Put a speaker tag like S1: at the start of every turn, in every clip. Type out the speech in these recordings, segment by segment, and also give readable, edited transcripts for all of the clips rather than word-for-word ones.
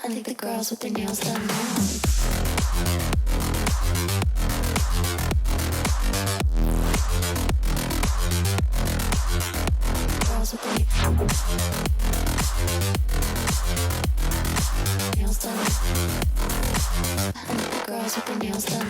S1: I think the girls with their nails done now. Girls with their nails done. I think the girls with their nails done.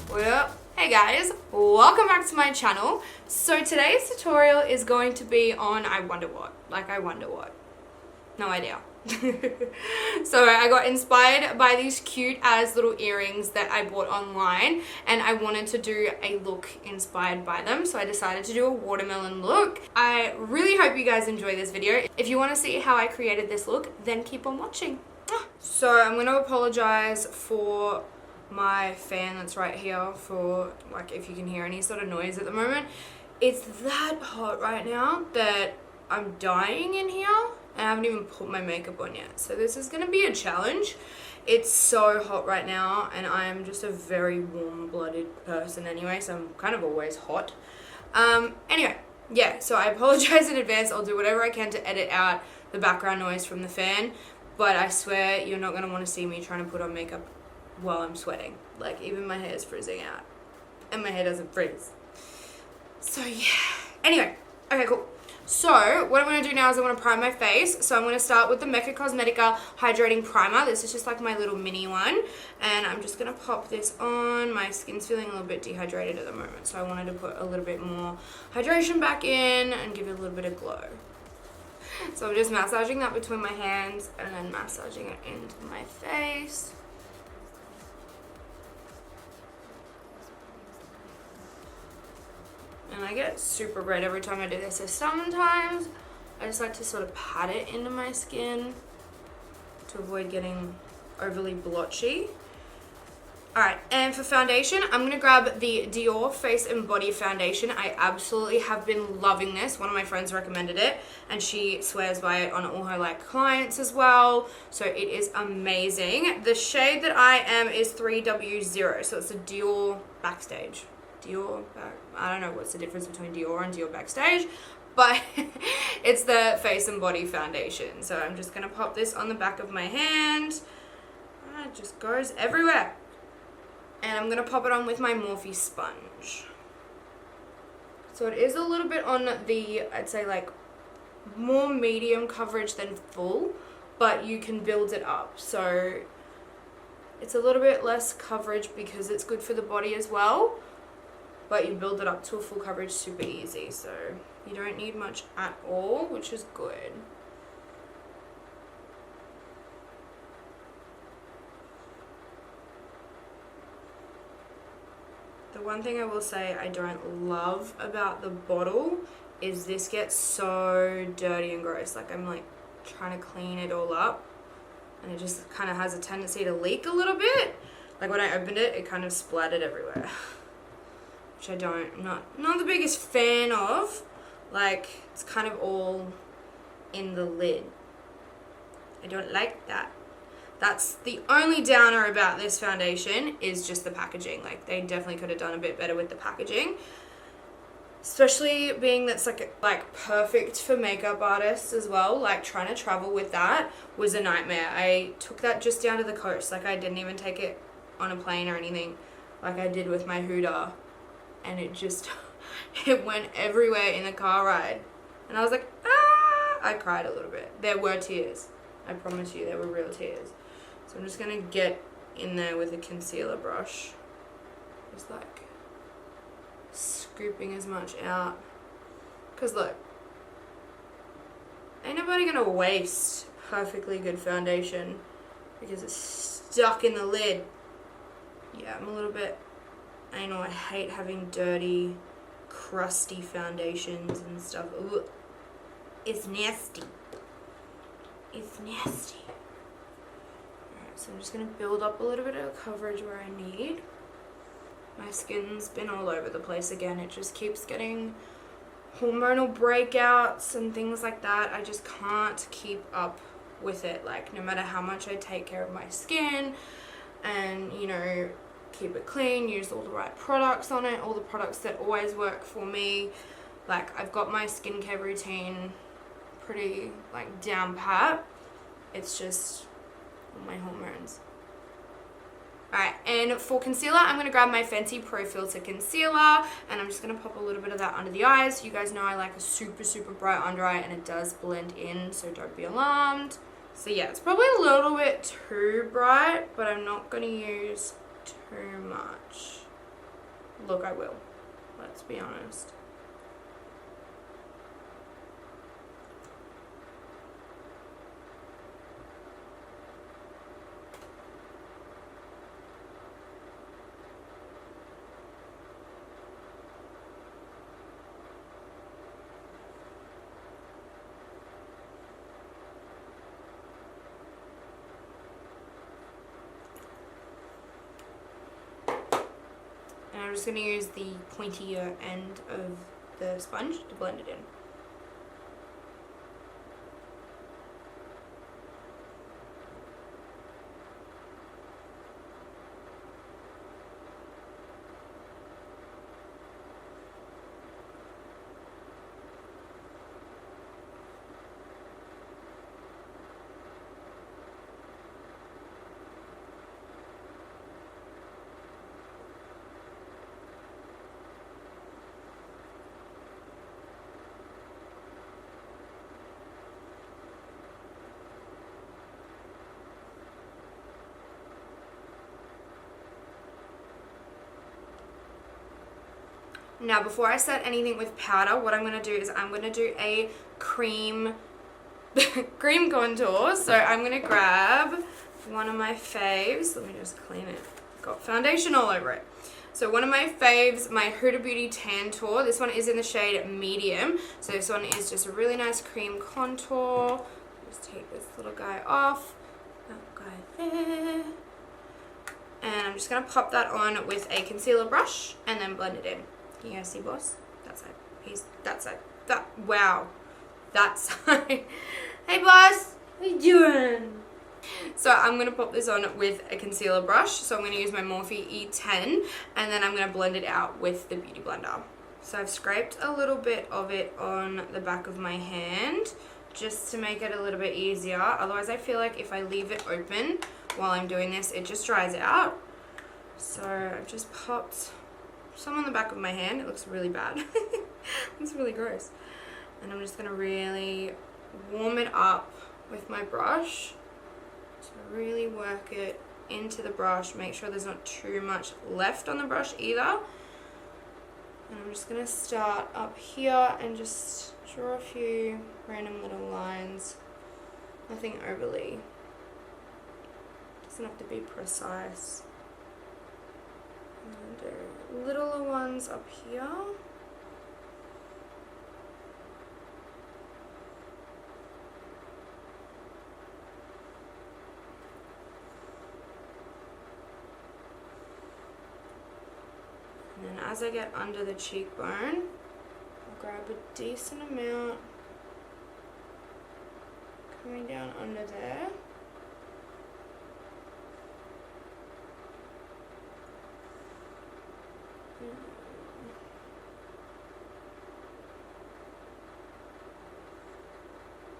S2: What up? Hey guys, welcome back to my channel. So today's tutorial is going to be on I wonder what. No idea. So I got inspired by these cute as little earrings that I bought online, and I wanted to do a look inspired by them, so I decided to do a watermelon look. I really hope you guys enjoy this video. If you want to see how I created this look, then keep on watching. So I'm going to apologize for my fan that's right here, for like if you can hear any sort of noise at the moment. It's that hot right now that I'm dying in here. I haven't even put my makeup on yet, so this is gonna be a challenge. It's so hot right now, and I am just a very warm-blooded person anyway, so I'm kind of always hot. Anyway, yeah, so I apologize in advance. I'll do whatever I can to edit out the background noise from the fan, but I swear you're not gonna want to see me trying to put on makeup while I'm sweating. Like, even my hair is frizzing out, and my hair doesn't frizz. So yeah, anyway, okay, cool. So what I'm going to do now is I want to prime my face. So I'm going to start with the BECCA Hydrating Primer. This is just like my little mini one, and I'm just going to pop this on. My skin's feeling a little bit dehydrated at the moment, so I wanted to put a little bit more hydration back in and give it a little bit of glow. So I'm just massaging that between my hands and then massaging it into my face. And I get super red every time I do this, so sometimes I just like to sort of pat it into my skin to avoid getting overly blotchy. Alright, and for foundation, I'm going to grab the Dior Face and Body Foundation. I absolutely have been loving this. One of my friends recommended it, and she swears by it on all her clients as well. So it is amazing. The shade that I am is 3W0, so it's a Dior Backstage. I don't know what's the difference between Dior and Dior Backstage, but it's the Face and Body Foundation. So I'm just going to pop this on the back of my hand. It just goes everywhere. And I'm going to pop it on with my Morphe sponge. So it is a little bit on the, I'd say like more medium coverage than full, but you can build it up. So it's a little bit less coverage because it's good for the body as well. But you build it up to a full coverage super easy, so you don't need much at all, which is good. The one thing I will say I don't love about the bottle is this gets so dirty and gross. Like, I'm like trying to clean it all up, and it just kind of has a tendency to leak a little bit. Like when I opened it, it kind of splattered everywhere. Which I'm not the biggest fan of. Like, it's kind of all in the lid. I don't like that. That's the only downer about this foundation, is just the packaging. Like, they definitely could have done a bit better with the packaging. Especially being that's like perfect for makeup artists as well. Like, trying to travel with that was a nightmare. I took that just down to the coast. Like, I didn't even take it on a plane or anything like I did with my Hoola. And it just, it went everywhere in the car ride. And I was like, ah! I cried a little bit. There were tears. I promise you, there were real tears. So I'm just going to get in there with a concealer brush. Just like scooping as much out. Because look, ain't nobody going to waste perfectly good foundation because it's stuck in the lid. Yeah, I'm a little bit... I know I hate having dirty, crusty foundations and stuff. Ugh. It's nasty. It's nasty. Alright, so I'm just going to build up a little bit of coverage where I need. My skin's been all over the place again. It just keeps getting hormonal breakouts and things like that. I just can't keep up with it. Like, no matter how much I take care of my skin, and, you know, keep it clean, use all the right products on it, all the products that always work for me. Like, I've got my skincare routine pretty, like, down pat. It's just all my hormones. Alright, and for concealer, I'm going to grab my Fenty Pro Filter Concealer, and I'm just going to pop a little bit of that under the eyes. You guys know I like a super, super bright under eye, and it does blend in, so don't be alarmed. So yeah, it's probably a little bit too bright, but I'm not going to use too much. Look, I will. Let's be honest. I'm just going to use the pointier end of the sponge to blend it in. Now, before I set anything with powder, what I'm going to do is I'm going to do a cream contour. So I'm going to grab one of my faves. Let me just clean it. Got foundation all over it. So one of my faves, my Huda Beauty Tan Tour. This one is in the shade medium. So this one is just a really nice cream contour. Just take this little guy off. That guy there. And I'm just going to pop that on with a concealer brush and then blend it in. Can you guys see, boss? That side. That side. Wow. That side. Hey, boss. What are you doing? So I'm going to pop this on with a concealer brush. So I'm going to use my Morphe E10. And then I'm going to blend it out with the Beauty Blender. So I've scraped a little bit of it on the back of my hand, just to make it a little bit easier. Otherwise, I feel like if I leave it open while I'm doing this, it just dries out. So I've just popped some on the back of my hand. It looks really bad. It's really gross. And I'm just going to really warm it up with my brush. So really work it into the brush. Make sure there's not too much left on the brush either. And I'm just going to start up here and just draw a few random little lines. Nothing overly. Doesn't have to be precise. And do littler ones up here. And then as I get under the cheekbone, I'll grab a decent amount coming down under there.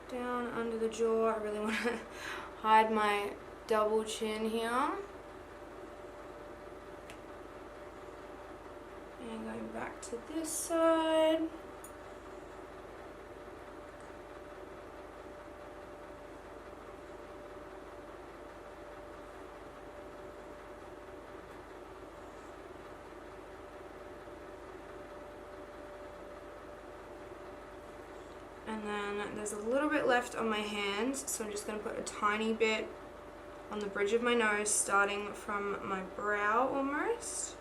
S2: Down under the jaw. I really want to hide my double chin here. And going back to this side. And then there's a little bit left on my hand, so I'm just going to put a tiny bit on the bridge of my nose, starting from my brow almost.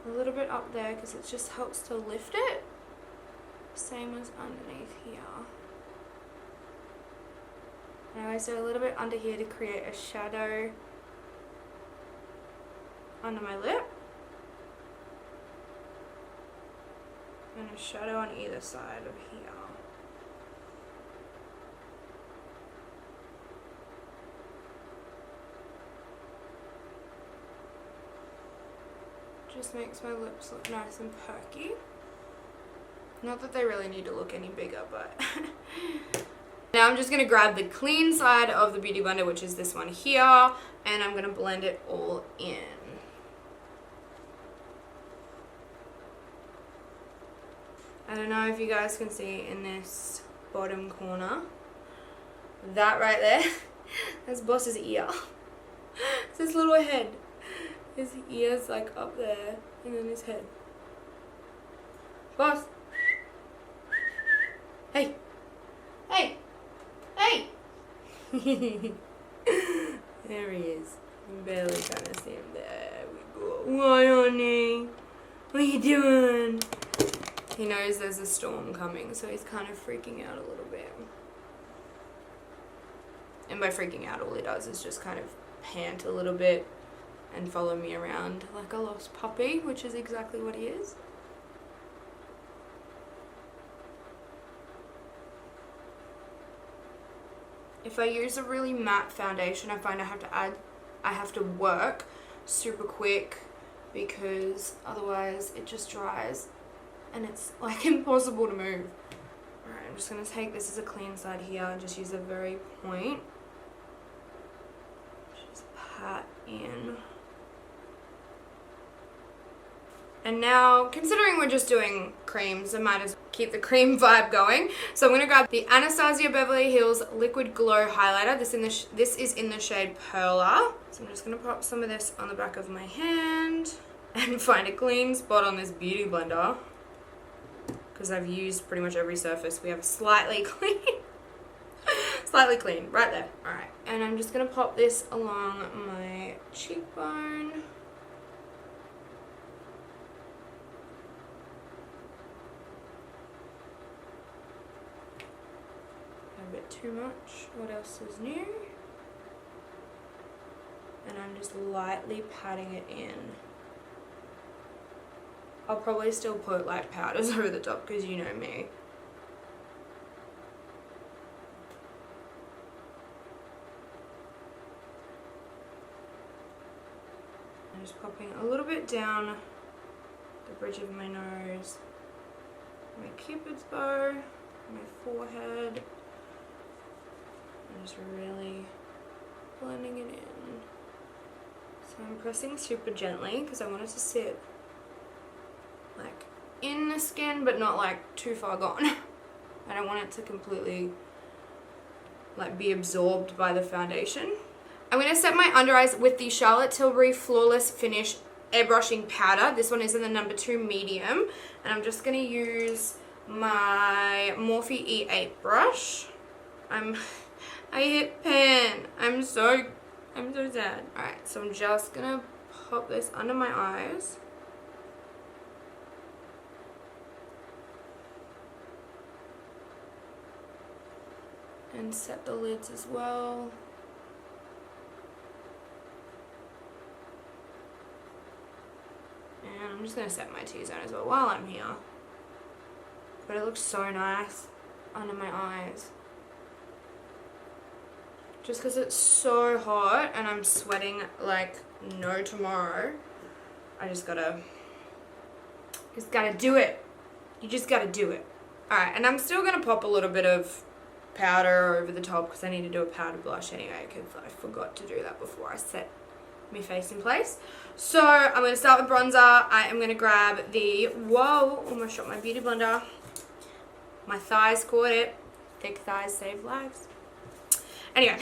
S2: A little bit up there because it just helps to lift it. Same as underneath here. And I always do a little bit under here to create a shadow under my lip. And a shadow on either side of here. just makes my lips look nice and perky. Not that they really need to look any bigger, but... Now I'm just going to grab the clean side of the Beauty Blender, which is this one here, and I'm going to blend it all in. I don't know if you guys can see in this bottom corner, that right there, that's Boss's ear. It's his little head. His ear's like up there, and then his head. Boss! Hey! Hey! Hey! There he is. You can barely kind of see him. There we go. What, honey? What are you doing? He knows there's a storm coming, so he's kind of freaking out a little bit. And by freaking out, all he does is just kind of pant a little bit and follow me around like a lost puppy, which is exactly what he is. If I use a really matte foundation, I find I have to work super quick because otherwise it just dries and it's like impossible to move. Alright, I'm just going to take this as a clean side here and just use a very point. Just pat in. And now, considering we're just doing creams, I might as well keep the cream vibe going. So I'm going to grab the Anastasia Beverly Hills Liquid Glow Highlighter. This is in the shade Perla. So I'm just going to pop some of this on the back of my hand and find a clean spot on this Beauty Blender. Because I've used pretty much every surface. We have a slightly clean. Slightly clean, right there. Alright, and I'm just going to pop this along my cheekbone. A bit too much. What else is new? And I'm just lightly patting it in. I'll probably still put like powders over the top because you know me. I'm just popping a little bit down the bridge of my nose, my cupid's bow, my forehead. I'm just really blending it in. So I'm pressing super gently because I want it to sit like in the skin but not like too far gone. I don't want it to completely like be absorbed by the foundation. I'm going to set my under eyes with the Charlotte Tilbury Flawless Finish Airbrushing Powder. This one is in the number 2 medium, and I'm just going to use my Morphe E8 brush. I hit pan. I'm so sad. Alright, so I'm just going to pop this under my eyes. And set the lids as well. And I'm just going to set my T-zone as well while I'm here. But it looks so nice under my eyes. Just because it's so hot and I'm sweating like no tomorrow. I just gotta do it. You just gotta do it. Alright, and I'm still going to pop a little bit of powder over the top because I need to do a powder blush anyway because I forgot to do that before I set my face in place. So I'm going to start with bronzer. I am going to grab the, whoa, almost shot my Beauty Blender. My thighs caught it. Thick thighs save lives. Anyway,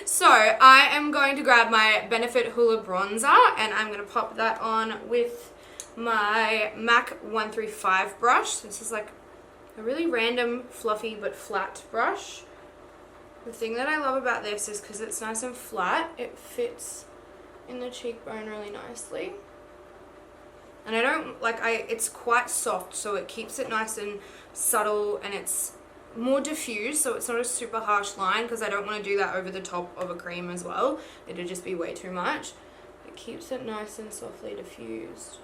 S2: so I am going to grab my Benefit Hoola Bronzer and I'm going to pop that on with my MAC 135 brush. This is like a really random, fluffy but flat brush. The thing that I love about this is because it's nice and flat, it fits in the cheekbone really nicely. And it's quite soft, so it keeps it nice and subtle, and it's more diffused, so it's not a super harsh line because I don't want to do that over the top of a cream as well. It'd just be way too much. It keeps it nice and softly diffused.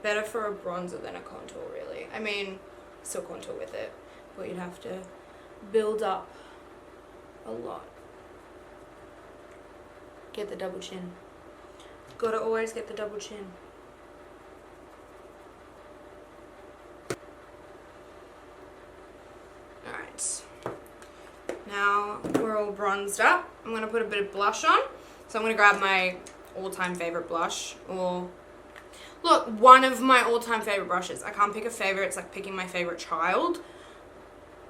S2: Better for a bronzer than a contour, really. I mean, still contour with it, but you'd have to build up a lot. Get the double chin. Gotta always get the double chin. Right. Now we're all bronzed up. I'm going to put a bit of blush on. So I'm going to grab my all-time favorite blush. Or, look, one of my all-time favorite brushes. I can't pick a favorite. It's like picking my favorite child.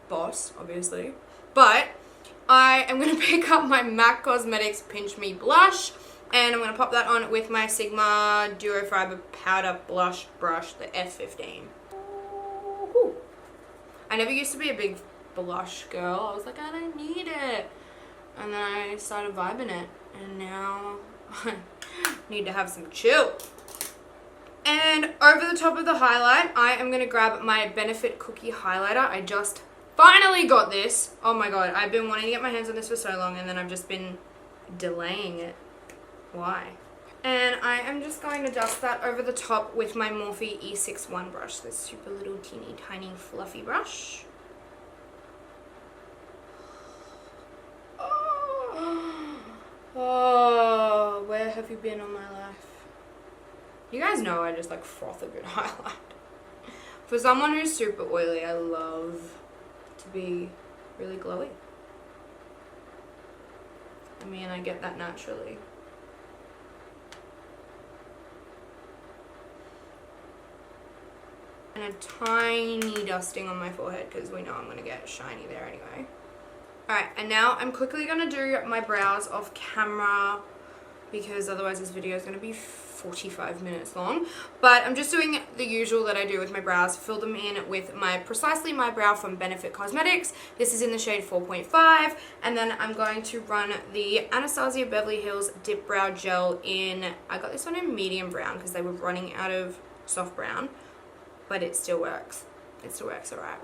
S2: Boss, obviously. But I am going to pick up my MAC Cosmetics Pinch Me blush. And I'm going to pop that on with my Sigma Duo Fiber Powder Blush Brush, the F15. Ooh. I never used to be a big blush girl. I was like, I don't need it. And then I started vibing it. And now I need to have some chill. And over the top of the highlight, I am going to grab my Benefit Cookie Highlighter. I just finally got this. Oh my god, I've been wanting to get my hands on this for so long, and then I've just been delaying it. Why? And I am just going to dust that over the top with my Morphe E61 brush, this super little teeny tiny fluffy brush. Oh, where have you been all my life? You guys know I just like froth a good highlight. For someone who's super oily, I love to be really glowy. I mean, I get that naturally. And a tiny dusting on my forehead because we know I'm going to get shiny there anyway. Alright, and now I'm quickly going to do my brows off camera because otherwise this video is going to be 45 minutes long. But I'm just doing the usual that I do with my brows. Fill them in with my Precisely My Brow from Benefit Cosmetics. This is in the shade 4.5. And then I'm going to run the Anastasia Beverly Hills Dipbrow Gel in... I got this one in medium brown because they were running out of soft brown. But it still works. It still works alright.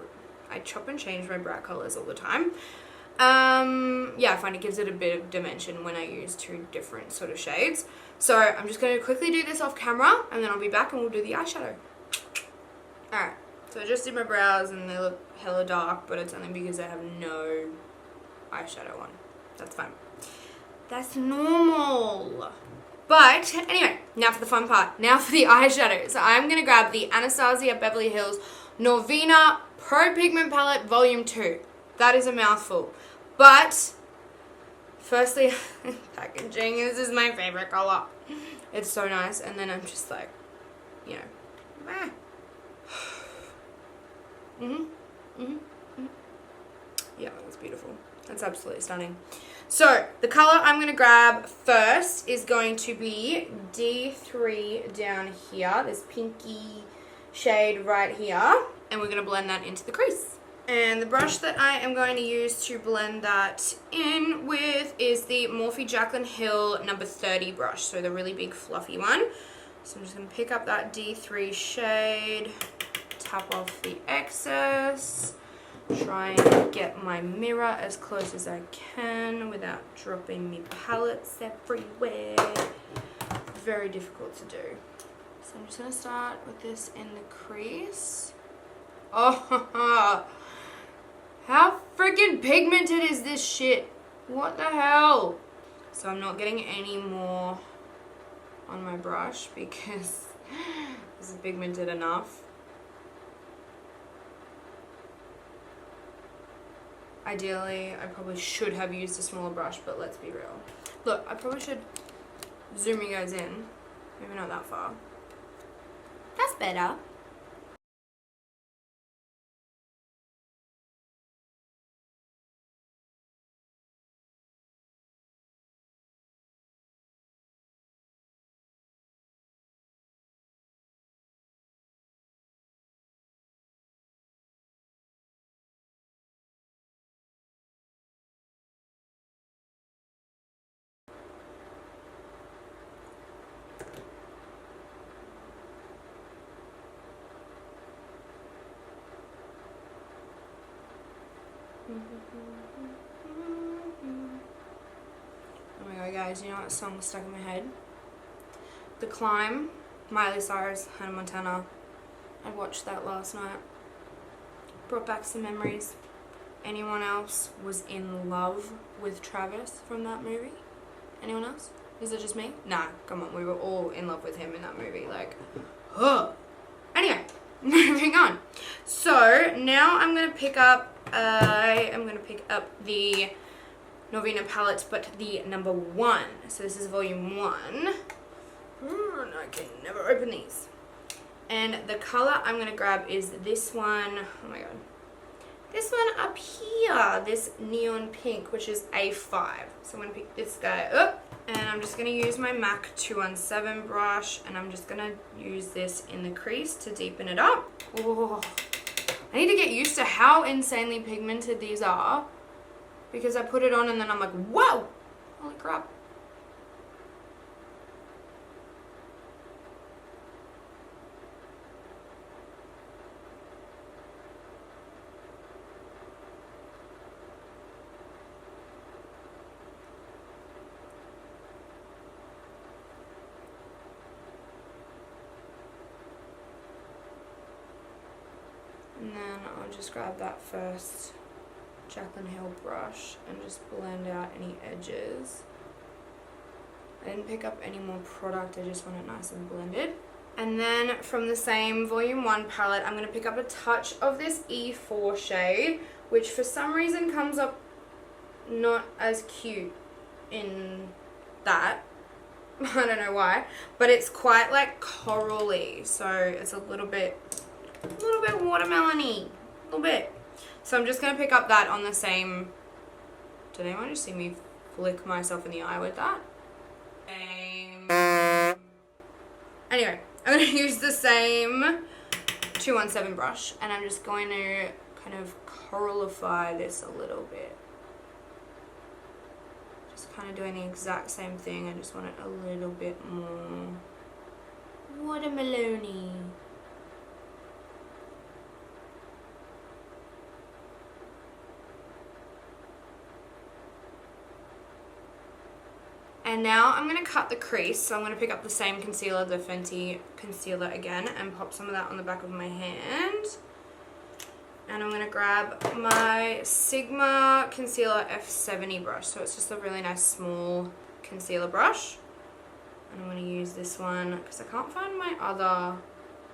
S2: I chop and change my brow colors all the time. Yeah, I find it gives it a bit of dimension when I use two different sort of shades. So I'm just going to quickly do this off camera and then I'll be back and we'll do the eyeshadow. Alright, so I just did my brows and they look hella dark, but it's only because I have no eyeshadow on. That's fine. That's normal. But anyway, now for the fun part. Now for the eyeshadow. So I'm going to grab the Anastasia Beverly Hills Norvina Pro Pigment Palette Volume 2. That is a mouthful. But firstly, packaging. This is my favorite color. It's so nice. And then I'm just like, you know, yeah, that's beautiful. That's absolutely stunning. So the color I'm going to grab first is going to be D3 down here. This pinky shade right here. And we're going to blend that into the crease. And the brush that I am going to use to blend that in with is the Morphe Jaclyn Hill number 30 brush. So the really big fluffy one. So I'm just going to pick up that D3 shade, tap off the excess, try and get my mirror as close as I can without dropping me palettes everywhere. Very difficult to do. So I'm just going to start with this in the crease. Oh, how freaking pigmented is this shit? What the hell? So I'm not getting any more on my brush because this is pigmented enough. Ideally, I probably should have used a smaller brush, but let's be real. Look, I probably should zoom you guys in. Maybe not that far. That's better. Oh my god, guys, you know what song stuck in my head? The Climb, Miley Cyrus, Hannah Montana. I watched that last night. Brought back some memories. Anyone else was in love with Travis from that movie? Anyone else? Is it just me? Nah, come on, we were all in love with him in that movie. Like, Anyway, moving on. So now I'm going to pick up I am going to pick up the Norvina palette, but the number 1. So this is volume 1. And I can never open these. And the color I'm going to grab is this one. Oh my god. This one up here. This neon pink, which is A5. So I'm going to pick this guy up. And I'm just going to use my MAC 217 brush. And I'm just going to use this in the crease to deepen it up. Oh, I need to get used to how insanely pigmented these are. Because I put it on and then I'm like, whoa! Holy crap. And then I'll just grab that first Jaclyn Hill brush and just blend out any edges. I didn't pick up any more product, I just want it nice and blended. And then from the same volume 1 palette, I'm going to pick up a touch of this E4 shade, which for some reason comes up not as cute in that. I don't know why, but it's quite like corally, so it's a little bit watermelon-y, a little bit. So I'm just going to pick up that on the same... Did anyone just see me flick myself in the eye with that? Anyway, I'm going to use the same 217 brush and I'm just going to kind of coralify this a little bit. Just kind of doing the exact same thing. I just want it a little bit more watermelon-y. And now I'm going to cut the crease, so I'm going to pick up the same concealer, the Fenty concealer again, and pop some of that on the back of my hand. And I'm going to grab my Sigma Concealer F70 brush, so it's just a really nice small concealer brush. And I'm going to use this one, because I can't find my other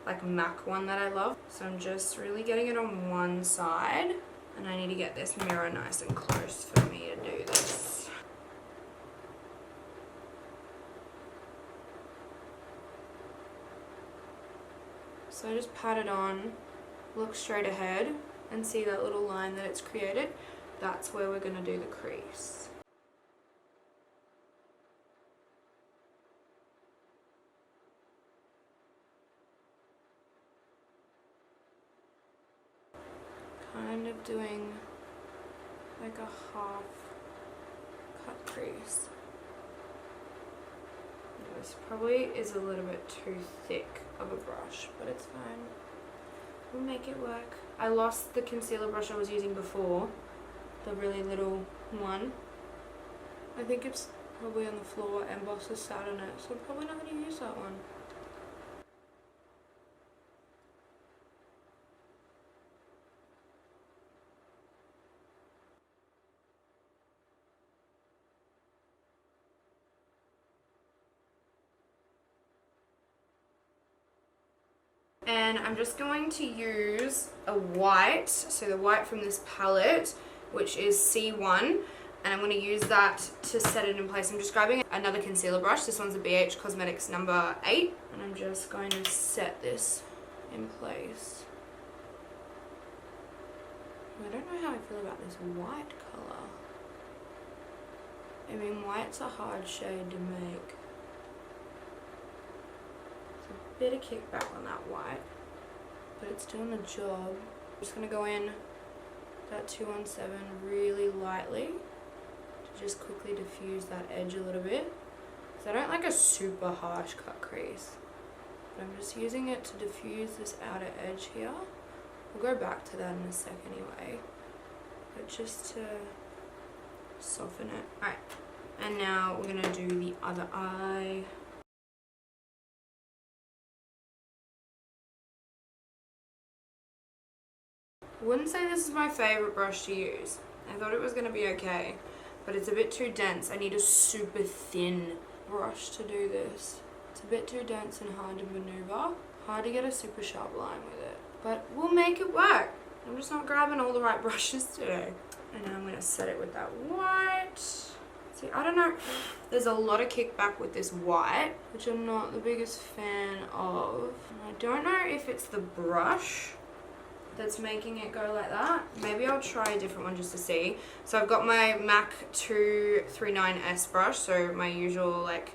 S2: like MAC one that I love. So I'm just really getting it on one side, and I need to get this mirror nice and close for me to do this. So I just pat it on, look straight ahead, and see that little line that it's created. That's where we're going to do the crease. Kind of doing like a half cut crease. This probably is a little bit too thick of a brush, but it's fine. We'll make it work. I lost the concealer brush I was using before, the really little one. I think it's probably on the floor, emboss has sat on it, so I'm probably not going to use that one. And I'm just going to use a white, so the white from this palette, which is C1, and I'm going to use that to set it in place. I'm just grabbing another concealer brush. This one's a BH Cosmetics number 8, and I'm just going to set this in place. I don't know how I feel about this white colour. I mean, white's a hard shade to make. Bit of kickback on that white, but it's doing the job. I'm just going to go in that 217 really lightly to just quickly diffuse that edge a little bit, because I don't like a super harsh cut crease, but I'm just using it to diffuse this outer edge here. We'll go back to that in a sec anyway, but just to soften it. Alright, and now we're going to do the other eye. I wouldn't say this is my favourite brush to use. I thought it was going to be okay, but it's a bit too dense. I need a super thin brush to do this. It's a bit too dense and hard to manoeuvre. Hard to get a super sharp line with it. But we'll make it work. I'm just not grabbing all the right brushes today. And now I'm going to set it with that white. See, I don't know. There's a lot of kickback with this white, which I'm not the biggest fan of. And I don't know if it's the brush that's making it go like that. Maybe I'll try a different one just to see. So I've got my MAC 239S brush, so my usual like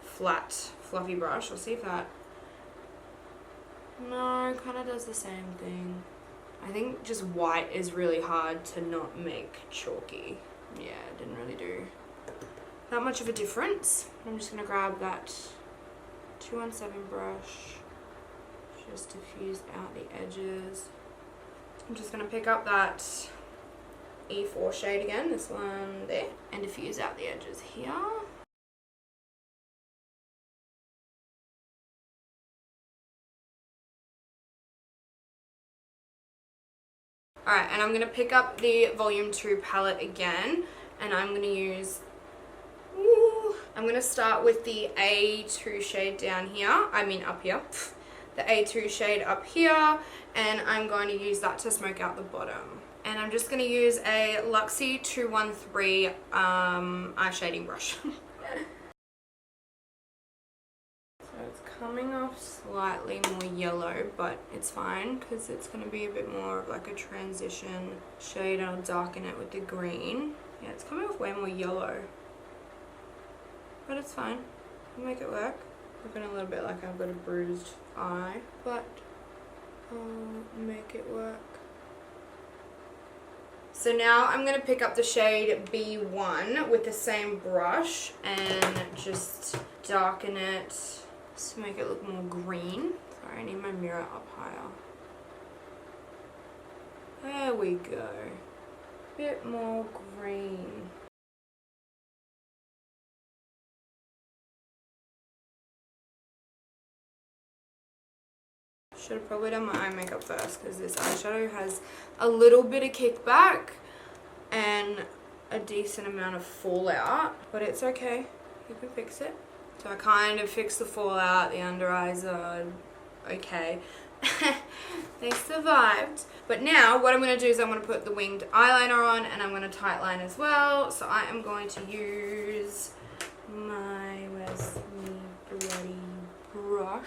S2: flat fluffy brush. I'll see if that, no, kind of does the same thing. I think just white is really hard to not make chalky. Yeah, it didn't really do that much of a difference. I'm just gonna grab that 217 brush, just diffuse out the edges. I'm just going to pick up that E4 shade again, this one there, and diffuse out the edges here. Alright, and I'm going to pick up the Volume 2 palette again, and I'm going to use, I'm going to start with the A2 shade down here, up here. The A2 shade up here, and I'm going to use that to smoke out the bottom. And I'm just going to use a Luxie 213 eye shading brush. So it's coming off slightly more yellow, but it's fine because it's going to be a bit more of like a transition shade. I'll darken it with the green. Yeah, it's coming off way more yellow, but it's fine. I'll make it work. Looking a little bit like I've got a bruised eye, but I'll make it work. So now I'm going to pick up the shade B1 with the same brush and just darken it to make it look more green. Sorry, I need my mirror up higher. There we go. Bit more green. Should have probably done my eye makeup first because this eyeshadow has a little bit of kickback and a decent amount of fallout, but it's okay. You can fix it. So I kind of fixed the fallout. The under eyes are okay. They survived. But now what I'm going to do is I'm going to put the winged eyeliner on, and I'm going to tightline as well. So I am going to use my, where's the bloody brush?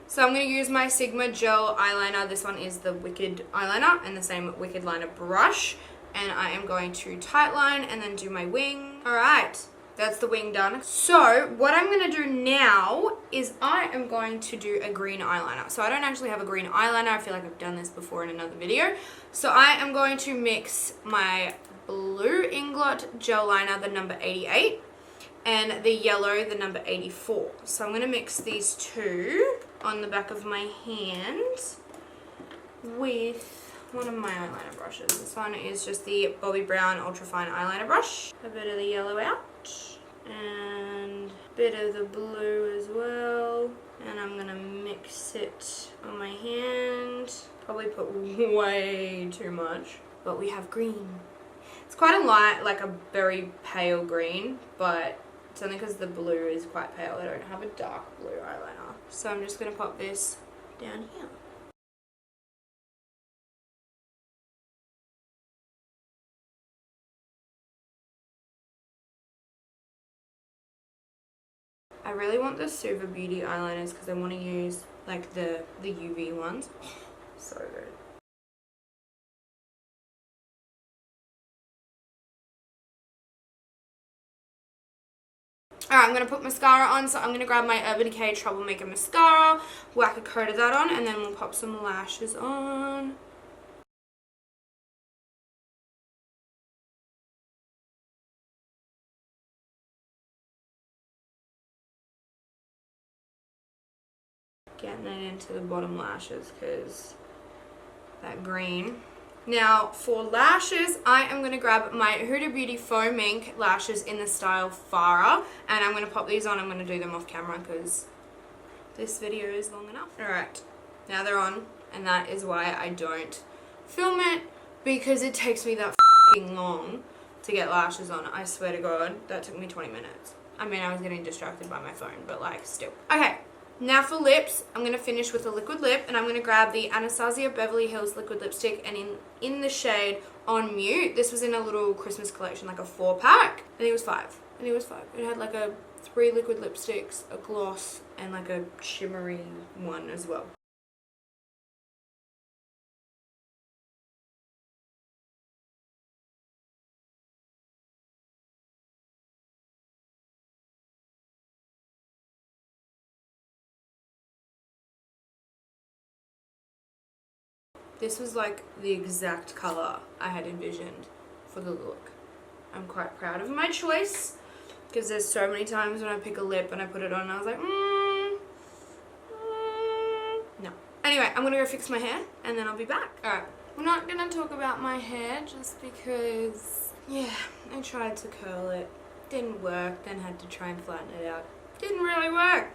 S2: So I'm going to use my Sigma Gel eyeliner. This one is the Wicked eyeliner and the same Wicked liner brush. And I am going to tightline and then do my wing. Alright, that's the wing done. So what I'm going to do now is I am going to do a green eyeliner. So I don't actually have a green eyeliner. I feel like I've done this before in another video. So I am going to mix my blue Inglot gel liner, the number 88, and the yellow, the number 84. So I'm going to mix these two on the back of my hand with one of my eyeliner brushes. This one is just the Bobbi Brown Ultrafine eyeliner brush. A bit of the yellow out and a bit of the blue as well. And I'm going to mix it on my hand. Probably put way too much, but we have green. It's quite a light, like a very pale green, but it's only because the blue is quite pale. I don't have a dark blue eyeliner. So I'm just going to pop this down here. I really want the Suva Beauty eyeliners because I want to use like the UV ones. Oh, so good. Alright, I'm going to put mascara on, so I'm going to grab my Urban Decay Troublemaker mascara, whack a coat of that on, and then we'll pop some lashes on. Getting it into the bottom lashes because that green. Now for lashes, I am going to grab my Huda Beauty Foam Ink lashes in the style Farah, and I'm going to pop these on. I'm going to do them off camera because this video is long enough. Alright, now they're on, and that is why I don't film it, because it takes me that fucking long to get lashes on. I swear to God, that took me 20 minutes. I mean, I was getting distracted by my phone, but like still. Okay, Now for lips, I'm going to finish with a liquid lip, and I'm going to grab the Anastasia Beverly Hills liquid lipstick, and in the shade On Mute. This was in a little Christmas collection, like a 4-pack. I think it was 5. I think it was 5. It had like 3 liquid lipsticks, a gloss, and like a shimmery one as well. This was like the exact colour I had envisioned for the look. I'm quite proud of my choice, because there's so many times when I pick a lip and I put it on and I was like, no. Anyway, I'm gonna go fix my hair and then I'll be back. Alright, we're not gonna talk about my hair just because, yeah, I tried to curl it. Didn't work, then had to try and flatten it out. Didn't really work.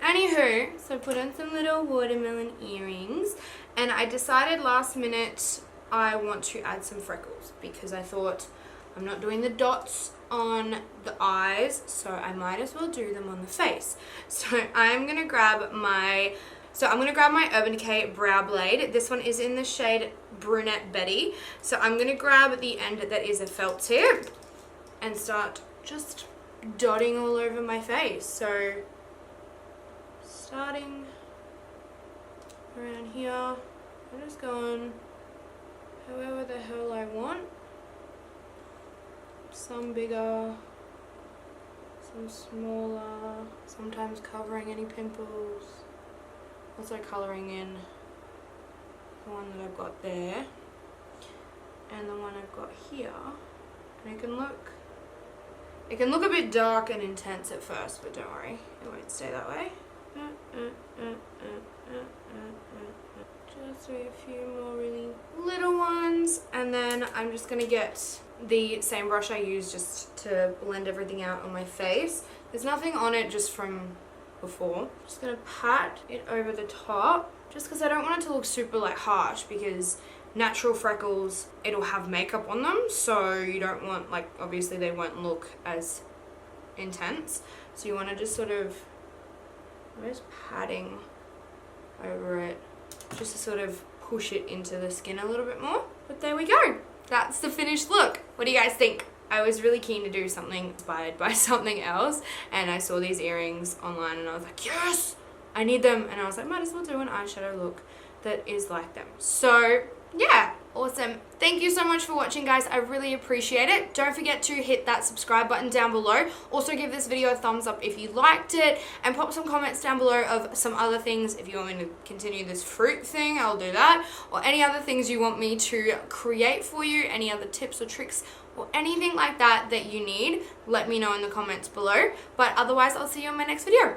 S2: Anywho, so I put on some little watermelon earrings, and I decided last minute I want to add some freckles because I thought I'm not doing the dots on the eyes, so I might as well do them on the face. So I'm gonna grab my Urban Decay Brow Blade. This one is in the shade Brunette Betty. So I'm gonna grab the end that is a felt tip and start just dotting all over my face. So starting around here, I'm just going however the hell I want. Some bigger, some smaller, sometimes covering any pimples. Also colouring in the one that I've got there and the one I've got here. And it can look a bit dark and intense at first, but don't worry, it won't stay that way. Just a few more really little ones, and then I'm just gonna get the same brush I used just to blend everything out on my face. There's nothing on it just from before. Just gonna pat it over the top just because I don't want it to look super like harsh, because natural freckles, it'll have makeup on them, so you don't want, like, obviously they won't look as intense, so you want to just sort of, I'm just patting over it just to sort of push it into the skin a little bit more. But there we go. That's the finished look. What do you guys think? I was really keen to do something inspired by something else, and I saw these earrings online and I was like, yes, I need them. And I was like, might as well do an eyeshadow look that is like them. So yeah, awesome. Thank you so much for watching, guys. I really appreciate it. Don't forget to hit that subscribe button down below. Also give this video a thumbs up if you liked it, and pop some comments down below of some other things. If you want me to continue this fruit thing, I'll do that, or any other things you want me to create for you, any other tips or tricks or anything like that that you need, let me know in the comments below. But otherwise, I'll see you in my next video.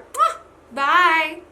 S2: Bye.